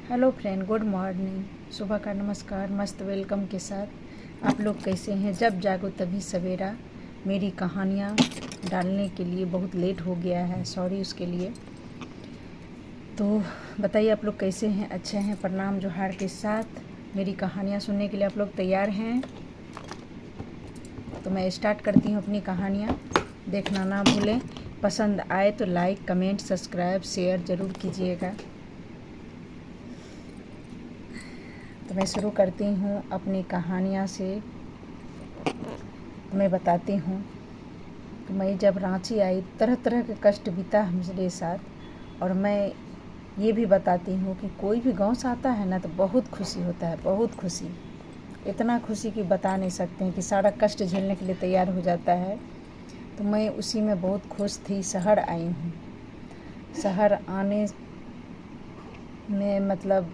Hello friend, good morning. सुबह का नमस्कार मस्त वेलकम के साथ। आप लोग कैसे हैं? जब जागो तभी सवेरा मेरी कहानियाँ डालने के लिए बहुत लेट हो गया है, सॉरी उसके लिए। तो बताइए आप लोग कैसे हैं? अच्छे हैं? प्रणाम जोहार के साथ मेरी कहानियाँ सुनने के लिए आप लोग तैयार हैं? तो मैं स्टार्ट करती हूँ अपनी कहानियाँ। देखना ना भूलें। पसंद आए तो लाइक कमेंट सब्सक्राइब शेयर ज़रूर कीजिएगा। तो मैं शुरू करती हूँ अपनी कहानियाँ से। मैं बताती हूँ कि मैं जब रांची आई तरह तरह के कष्ट बीता मेरे साथ। और मैं ये भी बताती हूँ कि कोई भी गांव से आता है ना तो बहुत खुशी होता है, बहुत खुशी, इतना खुशी कि बता नहीं सकते हैं कि सारा कष्ट झेलने के लिए तैयार हो जाता है। तो मैं उसी में बहुत खुश थी। शहर आई हूँ। शहर आने में मतलब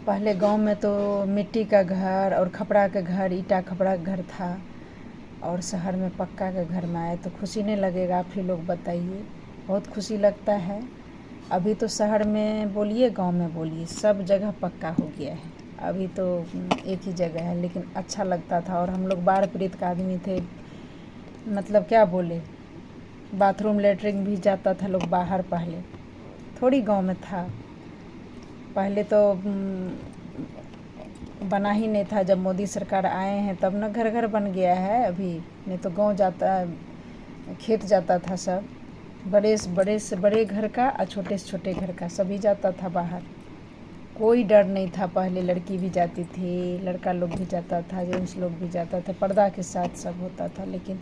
पहले गांव में तो मिट्टी का घर और खपड़ा का घर, ईटा खपड़ा का घर था, और शहर में पक्का का घर में आए तो खुशी नहीं लगेगा? आप ही लोग बताइए। बहुत खुशी लगता है। अभी तो शहर में बोलिए गांव में बोलिए सब जगह पक्का हो गया है। अभी तो एक ही जगह है, लेकिन अच्छा लगता था। और हम लोग बाढ़ पीड़ित का आदमी थे, मतलब क्या बोले, बाथरूम लेटरिन भी जाता था लोग बाहर। पहले थोड़ी गांव में था, पहले तो बना ही नहीं था। जब मोदी सरकार आए हैं तब ना घर घर बन गया है। अभी नहीं तो गांव जाता, खेत जाता था सब, बड़े से बड़े घर का और छोटे से छोटे घर का सभी जाता था बाहर। कोई डर नहीं था। पहले लड़की भी जाती थी, लड़का लोग भी जाता था, जेंट्स लोग भी जाता था, पर्दा के साथ सब होता था। लेकिन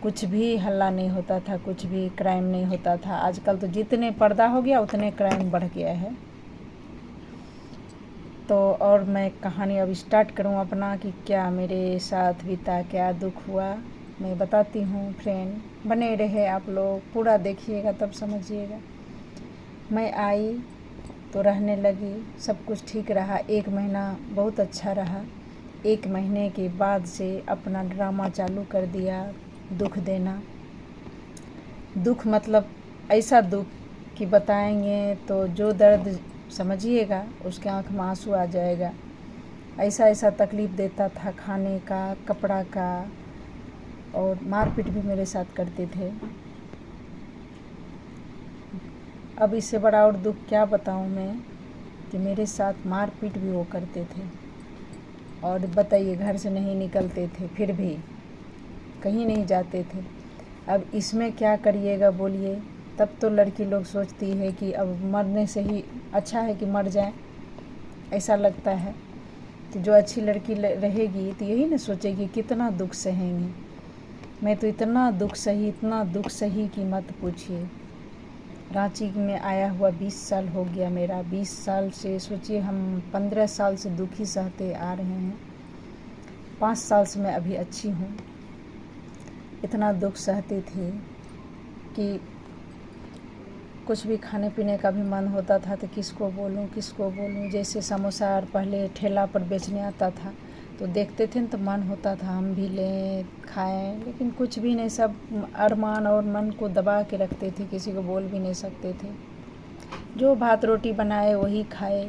कुछ भी हल्ला नहीं होता था, कुछ भी क्राइम नहीं होता था। आजकल तो जितने पर्दा हो गया उतने क्राइम बढ़ गया है। तो और मैं कहानी अब स्टार्ट करूं अपना कि क्या मेरे साथ बीता, क्या दुख हुआ, मैं बताती हूँ। फ्रेंड बने रहे आप लोग, पूरा देखिएगा तब समझिएगा। मैं आई तो रहने लगी, सब कुछ ठीक रहा। 1 महीना बहुत अच्छा रहा। 1 महीने के बाद से अपना ड्रामा चालू कर दिया, दुख देना। दुख मतलब ऐसा दुख कि बताएंगे तो जो दर्द समझिएगा उसके आँख में आंसू आ जाएगा। ऐसा ऐसा तकलीफ़ देता था, खाने का, कपड़ा का, और मारपीट भी मेरे साथ करते थे। अब इससे बड़ा और दुख क्या बताऊं मैं कि मेरे साथ मारपीट भी वो करते थे। और बताइए, घर से नहीं निकलते थे, फिर भी कहीं नहीं जाते थे। अब इसमें क्या करिएगा बोलिए? तब तो लड़की लोग सोचती है कि अब मरने से ही अच्छा है कि मर जाए, ऐसा लगता है। कि जो अच्छी लड़की रहेगी तो यही ना सोचेगी कितना दुख सहेंगे। मैं तो इतना दुख सही, इतना दुख सही कि मत पूछिए। रांची में आया हुआ 20 साल हो गया मेरा। 20 साल से सोचिए, हम 15 साल से दुखी सहते आ रहे हैं। 5 साल से मैं अभी अच्छी हूँ। इतना दुख सहती थी कि कुछ भी खाने पीने का भी मन होता था तो किसको बोलूँ, किसको बोलूँ। जैसे समोसा और पहले ठेला पर बेचने आता था तो देखते थे तो मन होता था हम भी लें, खाएं, लेकिन कुछ भी नहीं। सब अरमान और मन को दबा के रखते थे, किसी को बोल भी नहीं सकते थे। जो भात रोटी बनाए वही खाए।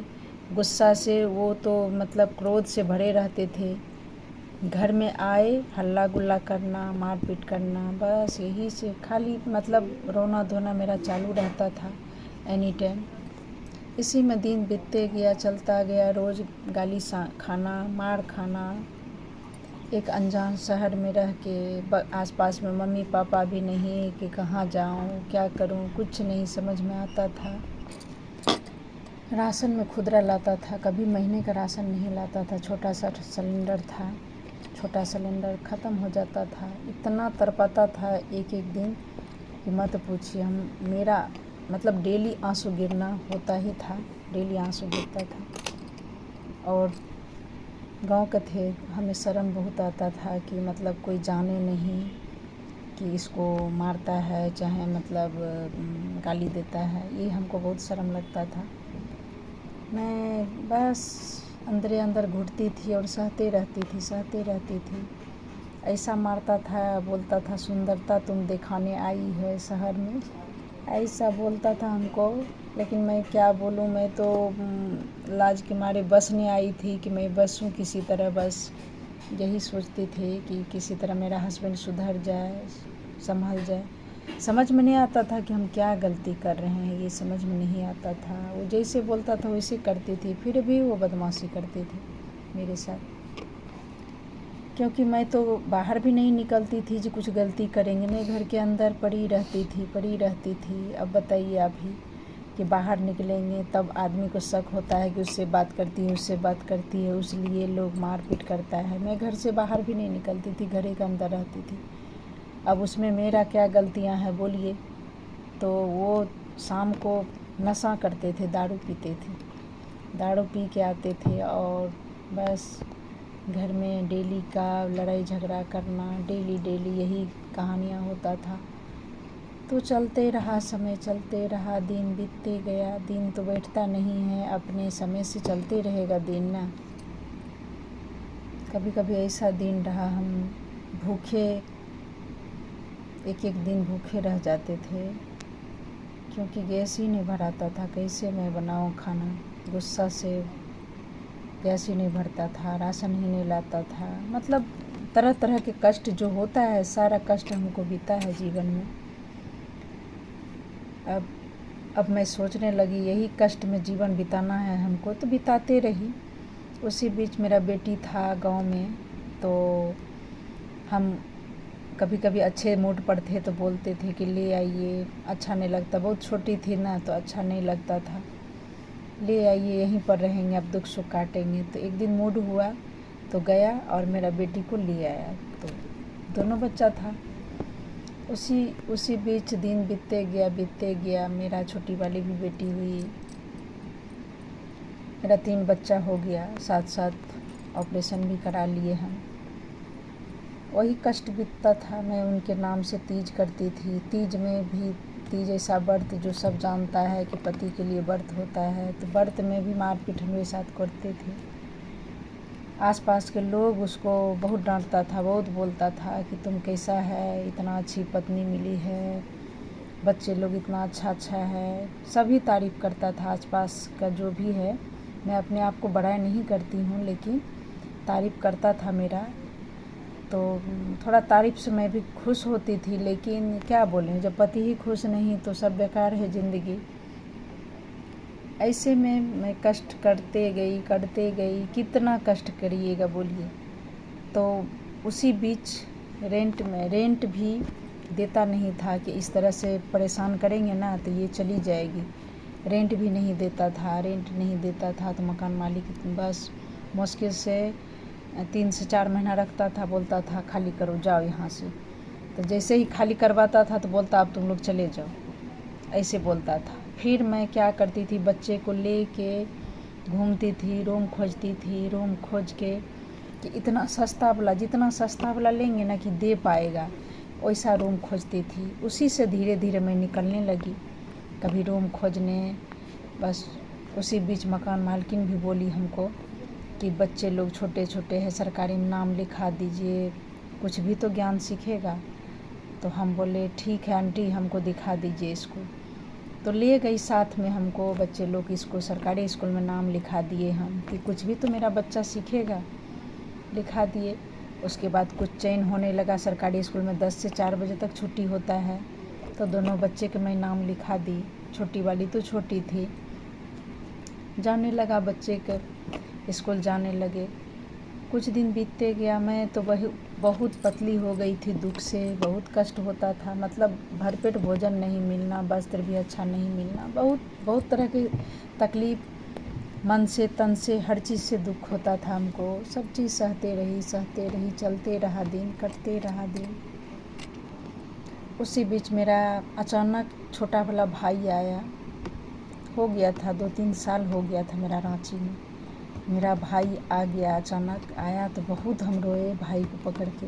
गुस्सा से वो तो मतलब क्रोध से भरे रहते थे। घर में आए हल्ला गुल्ला करना, मारपीट करना, बस यही से खाली मतलब रोना धोना मेरा चालू रहता था एनी टाइम। इसी में दिन बीतते गया, चलता गया। रोज़ गाली खाना, मार खाना। एक अनजान शहर में रह के आसपास में मम्मी पापा भी नहीं कि कहाँ जाऊँ, क्या करूँ, कुछ नहीं समझ में आता था। राशन में खुदरा लाता था, कभी महीने का राशन नहीं लाता था। छोटा सा सिलेंडर था, छोटा सिलेंडर ख़त्म हो जाता था। इतना तड़पाता था एक एक दिन कि मत पूछिए। हम मेरा मतलब डेली आंसू गिरना होता ही था, डेली आंसू गिरता था। और गांव के थे, हमें शर्म बहुत आता था कि मतलब कोई जाने नहीं कि इसको मारता है, चाहे मतलब गाली देता है, ये हमको बहुत शर्म लगता था। मैं बस अंदरे अंदर घुटती थी और सहते रहती थी, सहते रहती थी। ऐसा मारता था, बोलता था सुंदरता तुम दिखाने आई है शहर में। ऐसा बोलता था हमको। लेकिन मैं क्या बोलूँ, मैं तो लाज के मारे बस नहीं आई थी कि मैं बसूँ किसी तरह। बस यही सोचती थी कि किसी तरह मेरा हस्बैंड सुधर जाए, संभल जाए। समझ में नहीं आता था कि हम क्या गलती कर रहे हैं, ये समझ में नहीं आता था। वो जैसे बोलता था वैसे करती थी, फिर भी वो बदमाशी करती थी मेरे साथ। क्योंकि मैं तो बाहर भी नहीं निकलती थी जो कुछ गलती करेंगे, नहीं, घर के अंदर पड़ी रहती थी। अब बताइए आप ही कि बाहर निकलेंगे तब आदमी को शक होता है कि उससे बात करती है, इसलिए लोग मारपीट करता है। मैं घर से बाहर भी नहीं निकलती थी, घर के अंदर रहती थी। अब उसमें मेरा क्या गलतियां हैं बोलिए। तो वो शाम को नशा करते थे, दारू पीते थे, दारू पी के आते थे और बस घर में डेली का लड़ाई झगड़ा करना, डेली यही कहानियाँ होता था। तो चलते रहा, समय चलते रहा, दिन बीतते गया। दिन तो बैठता नहीं है, अपने समय से चलते रहेगा दिन ना। कभी कभी ऐसा दिन रहा हम भूखे, एक दिन भूखे रह जाते थे क्योंकि गैस ही नहीं भराता था। कैसे मैं बनाऊँ खाना, गुस्सा से गैस ही नहीं भरता था, राशन ही नहीं लाता था। मतलब तरह तरह के कष्ट जो होता है, सारा कष्ट हमको बीता है जीवन में। अब मैं सोचने लगी यही कष्ट में जीवन बिताना है हमको, तो बिताते रही। उसी बीच मेरा बेटी था गांव में, तो हम कभी कभी अच्छे मूड पर थे तो बोलते थे कि ले आइए, अच्छा नहीं लगता, बहुत छोटी थी ना तो अच्छा नहीं लगता था, ले आइए यहीं पर रहेंगे, अब दुख सुख काटेंगे। तो एक दिन मूड हुआ तो गया और मेरा बेटी को ले आया। तो दोनों बच्चा था। उसी बीच दिन बीतते गया। मेरा छोटी वाली भी बेटी हुई, मेरा 3 बच्चा हो गया, साथ ऑपरेशन भी करा लिए हम। वही कष्ट बीतता था। मैं उनके नाम से तीज करती थी। तीज में भी, तीज ऐसा व्रत जो सब जानता है कि पति के लिए व्रत होता है, तो व्रत में भी मारपीट मेरे साथ करते थे। आसपास के लोग उसको बहुत डांटता था, बहुत बोलता था कि तुम कैसा है, इतना अच्छी पत्नी मिली है, बच्चे लोग इतना अच्छा है, सभी तारीफ़ करता था आसपास का जो भी है। मैं अपने आप को बड़ाई नहीं करती हूँ, लेकिन तारीफ़ करता था मेरा। तो थोड़ा तारीफ़ से मैं भी खुश होती थी, लेकिन क्या बोलें, जब पति ही खुश नहीं तो सब बेकार है ज़िंदगी। ऐसे में मैं कष्ट करते गई, कितना कष्ट करिएगा बोलिए। तो उसी बीच रेंट भी देता नहीं था कि इस तरह से परेशान करेंगे ना तो ये चली जाएगी। रेंट भी नहीं देता था, तो मकान मालिक बस मुश्किल से 3 से 4 महीना रखता था, बोलता था खाली करो, जाओ यहाँ से। तो जैसे ही खाली करवाता था तो बोलता अब तुम लोग चले जाओ, ऐसे बोलता था। फिर मैं क्या करती थी, बच्चे को ले के घूमती थी, रूम खोजती थी, रूम खोज के कि इतना सस्ता वाला, जितना सस्ता वाला लेंगे ना कि दे पाएगा, वैसा रूम खोजती थी। उसी से धीरे धीरे मैं निकलने लगी, कभी रूम खोजने। बस उसी बीच मकान मालकिन भी बोली हमको कि बच्चे लोग छोटे छोटे हैं, सरकारी में नाम लिखा दीजिए, कुछ भी तो ज्ञान सीखेगा। तो हम बोले ठीक है आंटी, हमको दिखा दीजिए इसको। तो ले गई साथ में हमको, बच्चे लोग इसको सरकारी स्कूल में नाम लिखा दिए हम कि कुछ भी तो मेरा बच्चा सीखेगा, लिखा दिए। उसके बाद कुछ चैन होने लगा, सरकारी स्कूल में 10 से 4 बजे तक छुट्टी होता है, तो दोनों बच्चे के मैं नाम लिखा दी। छोटी वाली तो छोटी थी, जाने लगा बच्चे के स्कूल जाने लगे। कुछ दिन बीतते गया, मैं तो बहुत पतली हो गई थी, दुख से बहुत कष्ट होता था। मतलब भरपेट भोजन नहीं मिलना, वस्त्र भी अच्छा नहीं मिलना, बहुत तरह की तकलीफ़, मन से तन से हर चीज़ से दुख होता था हमको। सब चीज़ सहते रही, चलते रहा दिन, कटते रहा दिन। उसी बीच मेरा अचानक छोटा वाला भाई आया, हो गया था 2-3 साल हो गया था मेरा रांची में। मेरा भाई आ गया, अचानक आया तो बहुत हम रोए भाई को पकड़ के।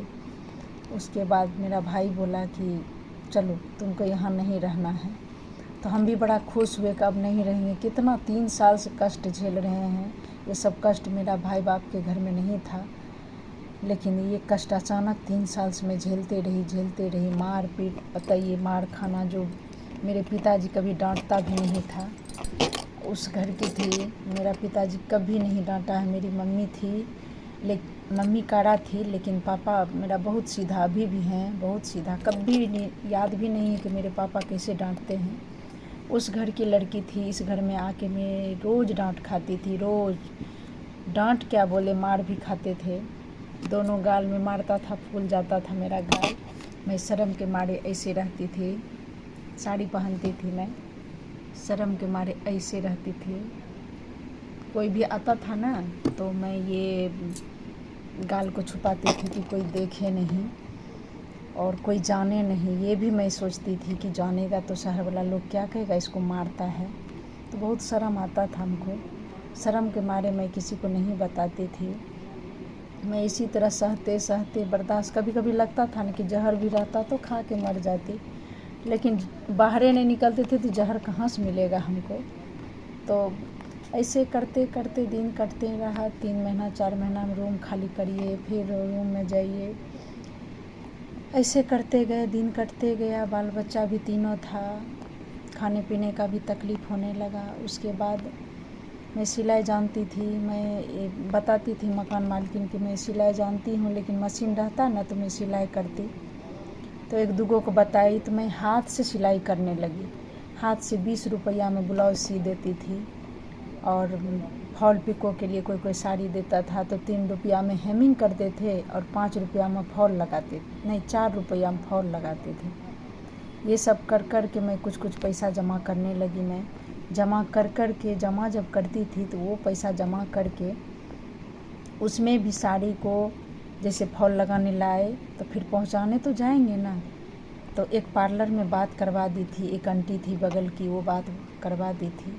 उसके बाद मेरा भाई बोला कि चलो तुमको यहाँ नहीं रहना है। तो हम भी बड़ा खुश हुए कि अब नहीं रहेंगे। कितना 3 साल से कष्ट झेल रहे हैं, ये सब कष्ट मेरा भाई बाप के घर में नहीं था, लेकिन ये कष्ट अचानक 3 साल से मैं झेलते रही। मार पीट, बताइए, मार खाना जो मेरे पिताजी कभी डांटता भी नहीं था। उस घर की थी, मेरा पिताजी कभी नहीं डांटा है। मेरी मम्मी थी, मम्मी काड़ा थी, लेकिन पापा मेरा बहुत सीधा, अभी भी हैं बहुत सीधा। कभी नहीं, याद भी नहीं है कि मेरे पापा कैसे डांटते हैं। उस घर की लड़की थी, इस घर में आके मैं रोज़ डांट खाती थी। रोज़ डांट क्या बोले, मार भी खाते थे। दोनों गाल में मारता था, फूल जाता था मेरा गाल। मैं शर्म के मारे ऐसे रहती थी, साड़ी पहनती थी मैं, शर्म के मारे ऐसे रहती थी। कोई भी आता था ना तो मैं ये गाल को छुपाती थी कि कोई देखे नहीं और कोई जाने नहीं। ये भी मैं सोचती थी कि जानेगा तो शहर वाला लोग क्या कहेगा, इसको मारता है। तो बहुत शर्म आता था हमको। शर्म के मारे मैं किसी को नहीं बताती थी। मैं इसी तरह सहते सहते बर्दाश्त, कभी कभी लगता था ना कि जहर भी रहता तो खा के मर जाती, लेकिन बाहर नहीं निकलते थे तो जहर कहाँ से मिलेगा हमको। तो ऐसे करते करते दिन कटते रहा। 3 महीना 4 महीना में रूम खाली करिए, फिर रूम में जाइए, ऐसे करते गए, दिन कटते गया। बाल बच्चा भी तीनों था, खाने पीने का भी तकलीफ़ होने लगा। उसके बाद मैं सिलाई जानती थी, मैं बताती थी मकान मालकिन कि मैं सिलाई जानती हूँ, लेकिन मशीन रहता ना तो मैं सिलाई करती। तो एक दूगों को बताई तो मैं हाथ से सिलाई करने लगी। हाथ से 20 रुपया में ब्लाउज सी देती थी, और फॉल पिको के लिए कोई कोई साड़ी देता था तो 3 रुपया में हेमिंग करते थे और 5 रुपया में फॉल लगाते, नहीं 4 रुपया में फॉल लगाते थे। ये सब कर कर के मैं कुछ कुछ पैसा जमा करने लगी। मैं जमा कर कर के, जमा जब करती थी तो वो पैसा जमा करके उसमें भी साड़ी को जैसे फॉल लगाने लाए तो फिर पहुंचाने तो जाएंगे ना, तो एक पार्लर में बात करवा दी थी। एक आंटी थी बगल की, वो बात करवा दी थी।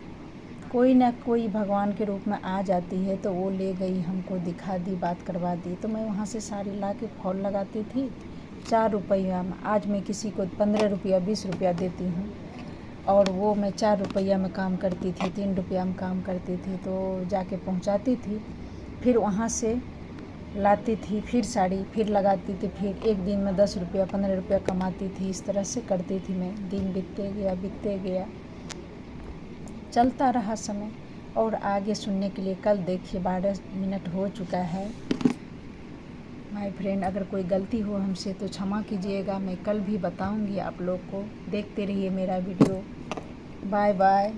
कोई ना कोई भगवान के रूप में आ जाती है तो वो ले गई, हमको दिखा दी, बात करवा दी। तो मैं वहाँ से साड़ी ला के फॉल लगाती थी 4 रुपया में। आज मैं किसी को 15 रुपया 20 रुपया देती हूँ, और वो मैं 4 रुपया में काम करती थी, 3 रुपया में काम करती थी। तो जाके पहुँचाती थी, फिर वहाँ से लाती थी, फिर साड़ी फिर लगाती थी, फिर एक दिन में 10 रुपया 15 रुपया कमाती थी। इस तरह से करती थी मैं। दिन बीतते गया, चलता रहा समय। और आगे सुनने के लिए कल देखिए 12 मिनट हो चुका है। माय फ्रेंड, अगर कोई गलती हो हमसे तो क्षमा कीजिएगा। मैं कल भी बताऊंगी आप लोग को। देखते रहिए मेरा वीडियो। Bye bye.